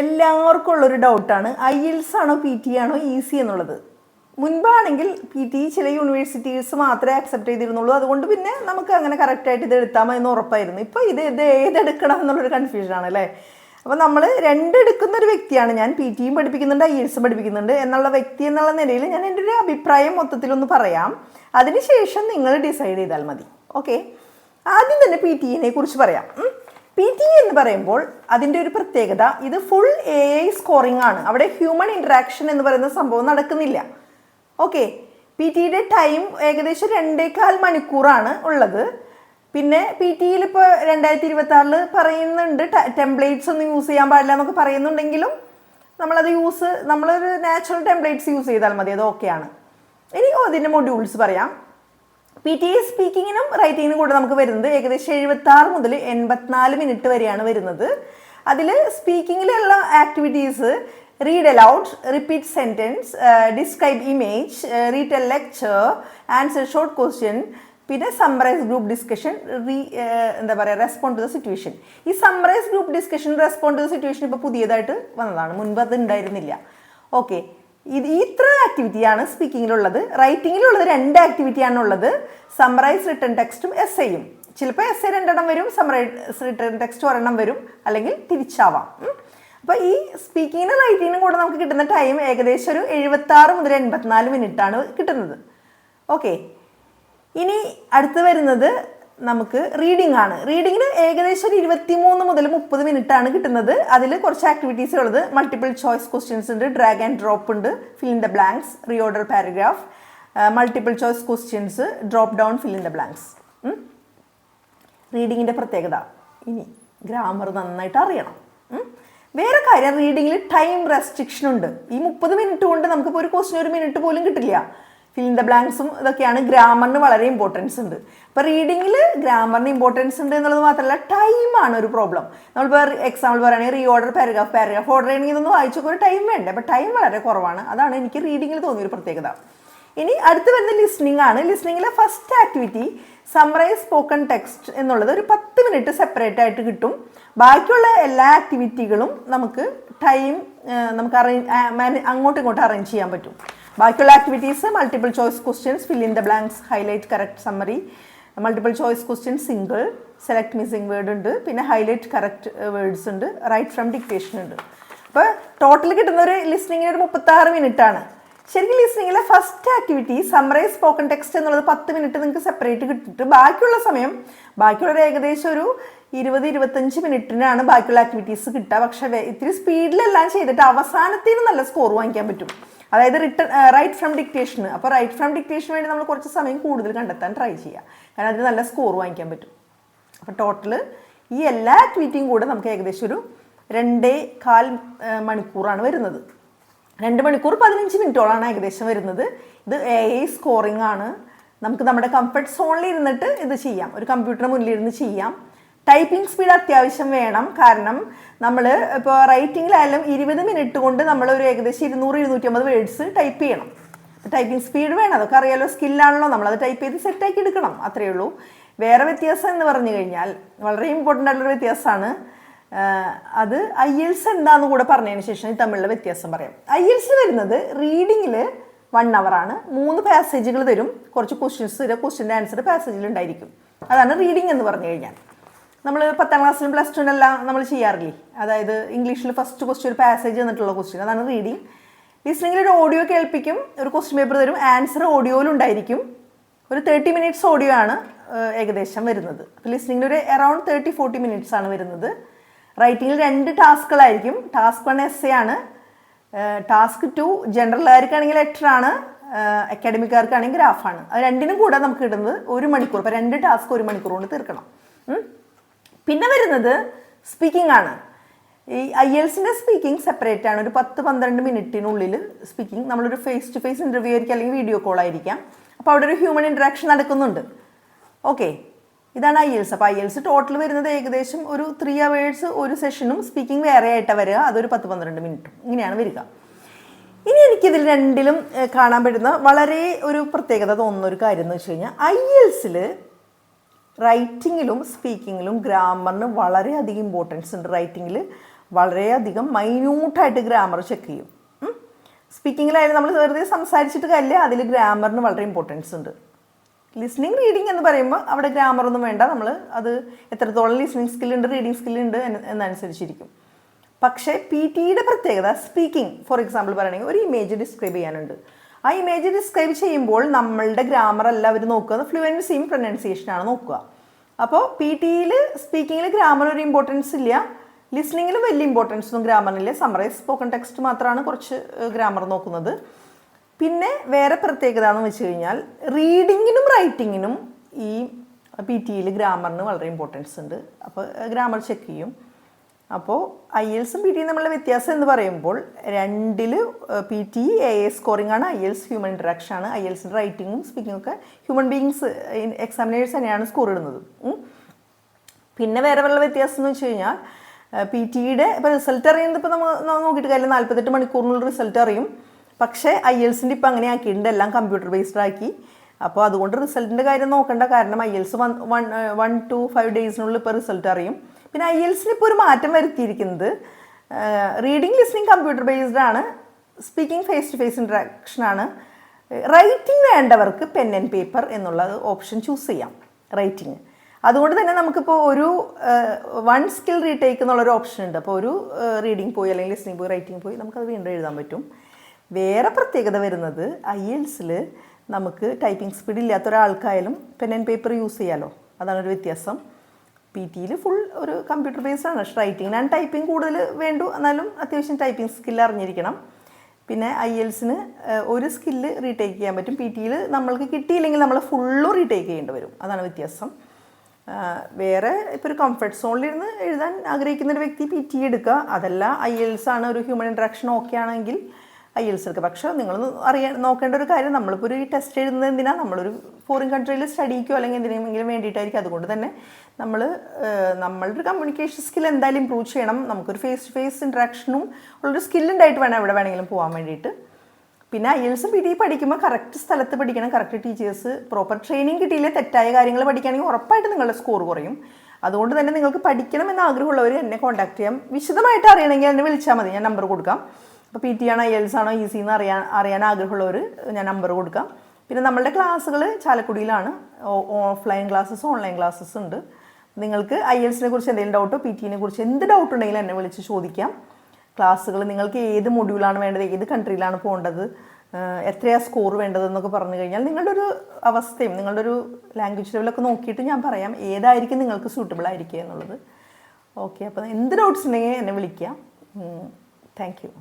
എല്ലാവർക്കും ഉള്ളൊരു ഡൗട്ടാണ് IELTS ആണോ PT ആണോ ഈസി എന്നുള്ളത്. മുൻപാണെങ്കിൽ PT ചില യൂണിവേഴ്സിറ്റീസ് മാത്രമേ അക്സെപ്റ്റ് ചെയ്തിരുന്നുള്ളൂ. അതുകൊണ്ട് പിന്നെ നമുക്ക് അങ്ങനെ കറക്റ്റായിട്ട് ഇത് എടുത്താൽ മതി എന്ന് ഉറപ്പായിരുന്നു. ഇപ്പോൾ ഇത് ഏതെടുക്കണം എന്നുള്ളൊരു കൺഫ്യൂഷനാണ് അല്ലേ. അപ്പോൾ നമ്മൾ എടുക്കുന്ന ഒരു വ്യക്തിയാണ് ഞാൻ. PTയും പഠിപ്പിക്കുന്നുണ്ട്, IELTS പഠിപ്പിക്കുന്നുണ്ട് എന്നുള്ള വ്യക്തി എന്നുള്ള നിലയിൽ ഞാൻ എൻ്റെ ഒരു അഭിപ്രായം മൊത്തത്തിലൊന്ന് പറയാം. അതിനുശേഷം നിങ്ങൾ ഡിസൈഡ് ചെയ്താൽ മതി. ഓക്കെ, ആദ്യം തന്നെ PTനെ കുറിച്ച് പറയാം. PT എന്ന് പറയുമ്പോൾ അതിൻ്റെ ഒരു പ്രത്യേകത, ഇത് ഫുൾ AI സ്കോറിംഗ് ആണ്. അവിടെ ഹ്യൂമൻ ഇൻട്രാക്ഷൻ എന്ന് പറയുന്ന സംഭവം നടക്കുന്നില്ല. ഓക്കെ, PTയുടെ ടൈം ഏകദേശം 2.25 മണിക്കൂറാണ് ഉള്ളത്. പിന്നെ PTയിൽ ഇപ്പോൾ 2026 പറയുന്നുണ്ട് ടെംപ്ലേറ്റ്സ് ഒന്നും യൂസ് ചെയ്യാൻ പാടില്ല എന്നൊക്കെ പറയുന്നുണ്ടെങ്കിലും നമ്മളൊരു നാച്ചുറൽ ടെംപ്ലേറ്റ്സ് യൂസ് ചെയ്താൽ മതി, അത് ഓക്കെയാണ്. ഇനി അതിൻ്റെ മൊഡ്യൂൾസ് പറയാം. PT സ്പീക്കിങ്ങിനും റൈറ്റിങ്ങിനും കൂടെ നമുക്ക് വരുന്നത് ഏകദേശം 76 മുതൽ 84 മിനിറ്റ് വരെയാണ് വരുന്നത്. അതിൽ സ്പീക്കിങ്ങിലുള്ള activities read aloud, repeat sentence, describe image, read a lecture, answer short question, പിന്നെ summarise group discussion, respond to the situation. ഈ summarise group discussion, respond to the situation ഇപ്പോൾ പുതിയതായിട്ട് വന്നതാണ്, മുൻപ് അത് ഉണ്ടായിരുന്നില്ല. ഓക്കെ, ഇത്ര ആക്ടിവിറ്റിയാണ് സ്പീക്കിങ്ങിലുള്ളത്. റൈറ്റിങ്ങിലുള്ളത് 2 ആക്ടിവിറ്റിയാണുള്ളത്, സമ്മറൈസ് റിട്ടൺ ടെക്സ്റ്റും എസ്സേയും. ചിലപ്പോൾ എസ്സേ 2 വരും, സമ്മറൈസ് റിട്ടൺ ടെക്സ്റ്റ് 1 വരും, അല്ലെങ്കിൽ തിരിച്ചാവാം. അപ്പോൾ ഈ സ്പീക്കിങ്ങിനും റൈറ്റിങ്ങിനും കൂടെ നമുക്ക് കിട്ടുന്ന ടൈം ഏകദേശം ഒരു 76 മുതൽ 84 മിനിറ്റാണ് കിട്ടുന്നത്. ഓക്കെ, ഇനി അടുത്ത് വരുന്നത് നമുക്ക് റീഡിംഗ് ആണ്. റീഡിങ്ങിന് ഏകദേശം ഒരു 23 മുതൽ 30 മിനിറ്റാണ് കിട്ടുന്നത്. അതിൽ കുറച്ച് ആക്ടിവിറ്റീസ് ഉള്ളത് മൾട്ടിപ്പിൾ ചോയ്സ് ക്വസ്റ്റ്യൻസ് ഉണ്ട്, ഡ്രാഗ് ആൻഡ് ഡ്രോപ്പ് ഉണ്ട്, fill in the blanks, reorder paragraph, multiple choice questions, drop down, fill in the blanks. റീഡിങ്ങിൻ്റെ പ്രത്യേകത, ഇനി ഗ്രാമർ നന്നായിട്ട് അറിയണം. വേറെ കാര്യം, റീഡിങ്ങിൽ ടൈം റെസ്ട്രിക്ഷൻ ഉണ്ട്. ഈ 30 മിനിറ്റ് കൊണ്ട് നമുക്കിപ്പോൾ ഒരു ക്വസ്റ്റ്യൻ 1 മിനിറ്റ് പോലും കിട്ടില്ല. ഫിൽ ഇൻ ദ ബ്ലാങ്ക്സും ഇതൊക്കെയാണ്. ഗ്രാമറിന് വളരെ ഇമ്പോർട്ടൻസ് ഉണ്ട്. അപ്പോൾ റീഡിങ്ങിൽ ഗ്രാമറിന് ഇമ്പോർട്ടൻസ് ഉണ്ട് എന്നുള്ളത് മാത്രമല്ല, ടൈമാണ് ഒരു പ്രോബ്ലം. നമ്മളിപ്പോൾ എക്സാമ്പിൾ പറയുകയാണെങ്കിൽ റീഓർഡർ പാരഗ്രാഫ് ഓർഡർ ചെയ്യണമെങ്കിൽ ഇതൊന്നും വായിച്ചൊക്കെ ഒരു ടൈം വേണ്ടേ. അപ്പോൾ ടൈം വളരെ കുറവാണ്. അതാണ് എനിക്ക് റീഡിങ്ങിൽ തോന്നിയൊരു പ്രത്യേകത. ഇനി അടുത്ത് വരുന്ന ലിസ്ണിംഗ് ആണ്. ലിസ്ണിങ്ങിലെ first activity summarise spoken text എന്നുള്ളത് ഒരു 10 മിനിറ്റ് സെപ്പറേറ്റ് ആയിട്ട് കിട്ടും. ബാക്കിയുള്ള എല്ലാ ആക്ടിവിറ്റികളും നമുക്ക് അങ്ങോട്ടും ഇങ്ങോട്ടും അറേഞ്ച് ചെയ്യാൻ പറ്റും. ബാക്കിയുള്ള activities multiple choice questions, fill in the blanks, highlight correct summary, multiple choice questions single, select missing word ഉണ്ട്, പിന്നെ ഹൈലൈറ്റ് കറക്റ്റ് വേർഡ്സ് ഉണ്ട്, റൈറ്റ് ഫ്രം ഡിക്റ്റേഷൻ ഉണ്ട്. അപ്പോൾ ടോട്ടൽ കിട്ടുന്ന ഒരു ലിസ്ണിങ്ങിന് ഒരു 36 മിനിറ്റ് ആണ്. ശരിക്കും ലിസ്ണിങ്ങിലെ first activity summarise spoken text എന്നുള്ളത് 10 മിനിറ്റ് നിങ്ങൾക്ക് സെപ്പറേറ്റ് കിട്ടിയിട്ട് ബാക്കിയുള്ള ഏകദേശം ഒരു 20-25 മിനിറ്റിനാണ് ബാക്കിയുള്ള ആക്ടിവിറ്റീസ് കിട്ടുക. പക്ഷേ ഇത്തിരി സ്പീഡിലെല്ലാം ചെയ്തിട്ട് അവസാനത്തിന് നല്ല സ്കോർ വാങ്ങിക്കാൻ പറ്റും. അതായത് റൈറ്റ് ഫ്രം ഡിക്റ്റേഷൻ. അപ്പോൾ റൈറ്റ് ഫ്രം ഡിക്റ്റേഷന് വേണ്ടി നമ്മൾ കുറച്ച് സമയം കൂടുതൽ കണ്ടെത്താൻ ട്രൈ ചെയ്യുക, കാരണം അതിന് നല്ല സ്കോർ വാങ്ങിക്കാൻ പറ്റും. അപ്പോൾ ടോട്ടൽ ഈ എല്ലാ ആക്ടിവിറ്റിയും കൂടെ നമുക്ക് ഏകദേശം ഒരു 2.25 മണിക്കൂറാണ് വരുന്നത്. 2 മണിക്കൂർ 15 മിനിറ്റോളാണ് ഏകദേശം വരുന്നത്. ഇത് AI സ്കോറിംഗ് ആണ്. നമുക്ക് നമ്മുടെ കംഫർട്ട് സോണിൽ ഇരുന്നിട്ട് ഇത് ചെയ്യാം, ഒരു കമ്പ്യൂട്ടറിന് മുന്നിലിരുന്ന് ചെയ്യാം. ടൈപ്പിംഗ് സ്പീഡ് അത്യാവശ്യം വേണം, കാരണം നമ്മൾ ഇപ്പോൾ റൈറ്റിങ്ങിലായാലും 20 മിനിറ്റ് കൊണ്ട് നമ്മൾ ഒരു ഏകദേശം 200-250 വേർഡ്സ് ടൈപ്പ് ചെയ്യണം. ടൈപ്പിംഗ് സ്പീഡ് വേണം, അതൊക്കെ അറിയാലോ, സ്കില്ലാണല്ലോ, നമ്മളത് ടൈപ്പ് ചെയ്ത് സെറ്റാക്കി എടുക്കണം, അത്രയേ ഉള്ളൂ. വേറെ വ്യത്യാസം എന്ന് പറഞ്ഞു കഴിഞ്ഞാൽ വളരെ ഇമ്പോർട്ടൻ്റ് ആയിട്ടുള്ളൊരു വ്യത്യാസമാണ്. അത് IELTS എന്താന്ന് കൂടെ പറഞ്ഞതിന് ശേഷം ഈ തമ്മിലുള്ള വ്യത്യാസം പറയാം. IELTS വരുന്നത് റീഡിങ്ങിൽ 1 hour ആണ്. 3 പാസേജുകൾ തരും, കുറച്ച് ക്വസ്റ്റ്യൻസ് തരും, ക്വസ്റ്റ്യൻ്റെ ആൻസർ പാസേജിൽ ഉണ്ടായിരിക്കും. അതാണ് റീഡിംഗ് എന്ന് പറഞ്ഞു കഴിഞ്ഞാൽ. നമ്മൾ 10ാം ക്ലാസ്സിലും പ്ലസ് ടുവിനെല്ലാം നമ്മൾ ചെയ്യാറില്ലേ, അതായത് ഇംഗ്ലീഷിൽ ഫസ്റ്റ് ക്വസ്റ്റ്യൻ ഒരു പാസേജ് എന്നിട്ടുള്ള ക്വസ്റ്റ്യൻ, അതാണ് റീഡിങ്. ലിസ്ണിങ്ങിൽ ഒരു ഓഡിയോ കേൾപ്പിക്കും, ഒരു ക്വസ്റ്റ്യൻ പേപ്പർ തരും, ആൻസർ ഓഡിയോയിലുണ്ടായിരിക്കും. ഒരു 30 മിനിറ്റ്സ് ഓഡിയോ ആണ് ഏകദേശം വരുന്നത്. അപ്പോൾ ലിസ്ണിങ്ങിൽ ഒരു അറൗണ്ട് 30-40 മിനിറ്റ്സ് ആണ് വരുന്നത്. റൈറ്റിങ്ങിൽ 2 ടാസ്കുകളായിരിക്കും. ടാസ്ക് 1 എസ്സേ ആണ്, ടാസ്ക് 2 ജനറലുകാർക്കാണെങ്കിൽ ലെറ്റർ ആണ്, അക്കാഡമിക്കാർക്കാണെങ്കിൽ ഗ്രാഫാണ്. അത് രണ്ടിനും കൂടെ നമുക്ക് കിട്ടുന്നത് 1 മണിക്കൂർ. അപ്പോൾ 2 ടാസ്ക് 1 മണിക്കൂർ കൊണ്ട് തീർക്കണം. പിന്നെ വരുന്നത് സ്പീക്കിംഗ് ആണ്. ഈ IELTSൻ്റെ സ്പീക്കിംഗ് സെപ്പറേറ്റ് ആണ്. ഒരു 10-12 മിനിറ്റിനുള്ളിൽ സ്പീക്കിംഗ്. നമ്മളൊരു ഫേസ് ടു ഫേസ് ഇൻ്റർവ്യൂ ആയിരിക്കും, അല്ലെങ്കിൽ വീഡിയോ കോൾ ആയിരിക്കാം. അപ്പോൾ അവിടെ ഒരു ഹ്യൂമൻ ഇൻട്രാക്ഷൻ നടക്കുന്നുണ്ട്. ഓക്കെ, ഇതാണ് IELTS. അപ്പോൾ IELTS ടോട്ടൽ വരുന്നത് ഏകദേശം ഒരു 3 hours ഒരു സെഷനും സ്പീക്കിംഗ് വേറെ ആയിട്ടാണ് വരിക. അതൊരു 10-12 മിനിറ്റും ഇങ്ങനെയാണ് വരിക. ഇനി എനിക്കിതിൽ രണ്ടിലും കാണാൻ പറ്റുന്ന വളരെ ഒരു പ്രത്യേകത തോന്നുന്ന ഒരു കാര്യം എന്ന് വെച്ച് കഴിഞ്ഞാൽ, IELTSൽ റൈറ്റിങ്ങിലും സ്പീക്കിങ്ങിലും ഗ്രാമറിന് വളരെയധികം ഇമ്പോർട്ടൻസ് ഉണ്ട്. റൈറ്റിങ്ങിൽ വളരെയധികം മൈന്യൂട്ടായിട്ട് ഗ്രാമർ ചെക്ക് ചെയ്യും. സ്പീക്കിങ്ങിലായാലും നമ്മൾ വെറുതെ സംസാരിച്ചിട്ട് കാര്യമില്ല, അതിൽ ഗ്രാമറിന് വളരെ ഇമ്പോർട്ടൻസ് ഉണ്ട്. ലിസ്ണിംഗ് റീഡിംഗ് എന്ന് പറയുമ്പോൾ അവിടെ ഗ്രാമറൊന്നും വേണ്ട, നമ്മൾ അത് എത്രത്തോളം ലിസ്ണിംഗ് സ്കില്ലുണ്ട് റീഡിംഗ് സ്കില്ലുണ്ട് എന്നനുസരിച്ചിരിക്കും. പക്ഷേ പി ടിയുടെ പ്രത്യേകത സ്പീക്കിംഗ്, ഫോർ എക്സാമ്പിൾ പറയുകയാണെങ്കിൽ ഒരു ഇമേജ് ഡിസ്ക്രൈബ് ചെയ്യാനുണ്ട്. ആ ഇമേജ് ഡിസ്ക്രൈബ് ചെയ്യുമ്പോൾ നമ്മളുടെ ഗ്രാമർ അല്ല അവർ നോക്കുക, ഫ്ലുവൻസിയും പ്രൊനൗൺസിയേഷനാണ് നോക്കുക. അപ്പോൾ പി ടിയിൽ സ്പീക്കിങ്ങിൽ ഗ്രാമർ ഒരു ഇമ്പോർട്ടൻസ് ഇല്ല, ലിസ്ണിങ്ങിലും വലിയ ഇമ്പോർട്ടൻസ് ഒന്നും ഗ്രാമറിനില്ല. സമ്മറൈസ് സ്പോക്കൺ ടെക്സ്റ്റ് മാത്രമാണ് കുറച്ച് ഗ്രാമർ നോക്കുന്നത്. പിന്നെ വേറെ പ്രത്യേകത എന്ന് വെച്ച് കഴിഞ്ഞാൽ റീഡിങ്ങിനും റൈറ്റിങ്ങിനും ഈ പി ടിയിൽ ഗ്രാമറിന് വളരെ ഇമ്പോർട്ടൻസ് ഉണ്ട്. അപ്പോൾ ഗ്രാമർ ചെക്ക് ചെയ്യും. അപ്പോൾ IELTSും പി ടിയും തമ്മിലുള്ള വ്യത്യാസം എന്ന് പറയുമ്പോൾ രണ്ടിൽ പി ടി AA സ്കോറിംഗ് ആണ്, IELTS ഹ്യൂമൻ ഇൻട്രാക്ഷൻ ആണ്. IELTS റൈറ്റിങ്ങും സ്പീക്കിങ്ങും ഒക്കെ ഹ്യൂമൻ ബീയിങ്സ് എക്സാമിനേഴ്സ് തന്നെയാണ് സ്കോർ ഇടുന്നത്. പിന്നെ വേറെ വല്ല വ്യത്യാസം എന്ന് വെച്ച് കഴിഞ്ഞാൽ പി ടിയുടെ ഇപ്പോൾ റിസൾട്ട് അറിയുന്നത് ഇപ്പോൾ നമ്മൾ നോക്കിയിട്ട് കാര്യം 48 മണിക്കൂറിനുള്ള റിസൾട്ട് അറിയും. പക്ഷേ IELTSൻ്റെ ഇപ്പോൾ അങ്ങനെ ആക്കിയിട്ടുണ്ട്, എല്ലാം കമ്പ്യൂട്ടർ ബേസ്ഡ് ആക്കി. അപ്പോൾ അതുകൊണ്ട് റിസൾട്ടിൻ്റെ കാര്യം നോക്കേണ്ട, കാരണം IELTS 1 to 5 ഡേയ്സിനുള്ളിൽ ഇപ്പോൾ റിസൾട്ട് അറിയും. പിന്നെ IELTSന് ഇപ്പോൾ ഒരു മാറ്റം വരുത്തിയിരിക്കുന്നത് റീഡിങ് ലിസ്ണിംഗ് കമ്പ്യൂട്ടർ ബേസ്ഡ് ആണ്, speaking face to face interaction ആണ്. റൈറ്റിംഗ് വേണ്ടവർക്ക് പെൻ ആൻഡ് പേപ്പർ എന്നുള്ള ഓപ്ഷൻ ചൂസ് ചെയ്യാം റൈറ്റിംഗ്. അതുകൊണ്ട് തന്നെ നമുക്കിപ്പോൾ ഒരു 1 സ്കിൽ റീടേക്ക് എന്നുള്ളൊരു ഓപ്ഷൻ ഉണ്ട്. അപ്പോൾ ഒരു റീഡിങ് പോയി അല്ലെങ്കിൽ ലിസ്ണിംഗ് പോയി റൈറ്റിംഗ് പോയി നമുക്കത് വീണ്ടും എഴുതാൻ പറ്റും. വേറെ പ്രത്യേകത വരുന്നത് IELTSൽ നമുക്ക് ടൈപ്പിംഗ് സ്പീഡ് ഇല്ലാത്ത ഒരാൾക്കായാലും പെൻ ആൻഡ് പേപ്പർ യൂസ് ചെയ്യാമല്ലോ, അതാണൊരു വ്യത്യാസം. പി ടിയിൽ ഫുൾ ഒരു കമ്പ്യൂട്ടർ ബേസ്ഡ് ആണ്. റൈറ്റിംഗ് ആൻഡ് ടൈപ്പിംഗ് കൂടുതൽ വേണ്ടു, എന്നാലും അത്യാവശ്യം ടൈപ്പിംഗ് സ്കില്ല് അറിഞ്ഞിരിക്കണം. പിന്നെ IELTSന് ഒരു സ്കില്ല് റീടേക്ക് ചെയ്യാൻ പറ്റും. പി ടിയിൽ നമ്മൾക്ക് കിട്ടിയില്ലെങ്കിൽ നമ്മൾ ഫുള്ളും റീടേക്ക് ചെയ്യേണ്ടി വരും, അതാണ് വ്യത്യാസം. വേറെ ഇപ്പോൾ ഒരു കംഫർട്ട് സോണിലിരുന്ന് എഴുതാൻ ആഗ്രഹിക്കുന്ന ഒരു വ്യക്തി പി ടി എടുക്കുക. അതല്ല IELTS ആണ്, ഒരു ഹ്യൂമൻ ഇൻട്രാക്ഷൻ ഓക്കെ ആണെങ്കിൽ IELTS എടുക്കുക. പക്ഷേ നിങ്ങൾ നോക്കേണ്ട ഒരു കാര്യം, നമ്മളിപ്പോൾ ഒരു ടെസ്റ്റ് എഴുതുന്നത് എന്തിനാണ്, നമ്മളൊരു ഫോറിൻ കൺട്രിയിൽ സ്റ്റഡിക്കോ അല്ലെങ്കിൽ എന്തിനെങ്കിലും വേണ്ടിയിട്ടായിരിക്കും. അതുകൊണ്ട് തന്നെ നമ്മളുടെ ഒരു കമ്മ്യൂണിക്കേഷൻ സ്കിൽ എന്തായാലും ഇമ്പ്രൂവ് ചെയ്യണം. നമുക്കൊരു ഫേസ് ടു ഫേസ് ഇൻട്രാക്ഷനും ഉള്ളൊരു സ്കില്ലുണ്ടായിട്ട് വേണം എവിടെ വേണമെങ്കിലും പോകാൻ വേണ്ടിയിട്ട്. പിന്നെ IELTSും പി ടി പഠിക്കുമ്പോൾ കറക്റ്റ് സ്ഥലത്ത് പഠിക്കണം, കറക്റ്റ് ടീച്ചേഴ്സ്, പ്രോപ്പർ ട്രെയിനിങ് കിട്ടിയില്ലേ തെറ്റായ കാര്യങ്ങൾ പഠിക്കുകയാണെങ്കിൽ ഉറപ്പായിട്ട് നിങ്ങളുടെ സ്കോർ കുറയും. അതുകൊണ്ട് തന്നെ നിങ്ങൾക്ക് പഠിക്കണമെന്ന് ആഗ്രഹമുള്ളവർ എന്നെ കോൺടാക്ട് ചെയ്യാം. വിശദമായിട്ട് അറിയണമെങ്കിൽ എന്നെ വിളിച്ചാൽ മതി, ഞാൻ നമ്പർ കൊടുക്കാം. അപ്പോൾ പി ടി ആണോ IELTS ആണോ ഈസി എന്ന് അറിയാൻ ആഗ്രഹമുള്ളവർ ഞാൻ നമ്പർ കൊടുക്കാം. പിന്നെ നമ്മളുടെ ക്ലാസ്സുകൾ ചാലക്കുടിയിലാണ്, ഓഫ്ലൈൻ ക്ലാസ്സസ് ഓൺലൈൻ ക്ലാസ്സസ് ഉണ്ട്. നിങ്ങൾക്ക് IELTSനെ കുറിച്ച് എന്തെങ്കിലും ഡൗട്ടോ പി ടിനെ കുറിച്ച് എന്ത് ഡൗട്ട് ഉണ്ടെങ്കിലും എന്നെ വിളിച്ച് ചോദിക്കാം. ക്ലാസ്സുകൾ നിങ്ങൾക്ക് ഏത് മൊഡ്യൂളാണ് വേണ്ടത്, ഏത് കൺട്രിയിലാണ് പോകേണ്ടത്, എത്രയാണ് സ്കോർ വേണ്ടതെന്നൊക്കെ പറഞ്ഞു കഴിഞ്ഞാൽ നിങ്ങളുടെ ഒരു അവസ്ഥയും നിങ്ങളുടെ ഒരു ലാംഗ്വേജ് ലെവലൊക്കെ നോക്കിയിട്ട് ഞാൻ പറയാം ഏതായിരിക്കും നിങ്ങൾക്ക് സൂട്ടബിൾ ആയിരിക്കുക എന്നുള്ളത്. ഓക്കെ, അപ്പോൾ എന്ത് ഡൗട്ട്സ് ഉണ്ടെങ്കിൽ എന്നെ വിളിക്കാം. Thank you.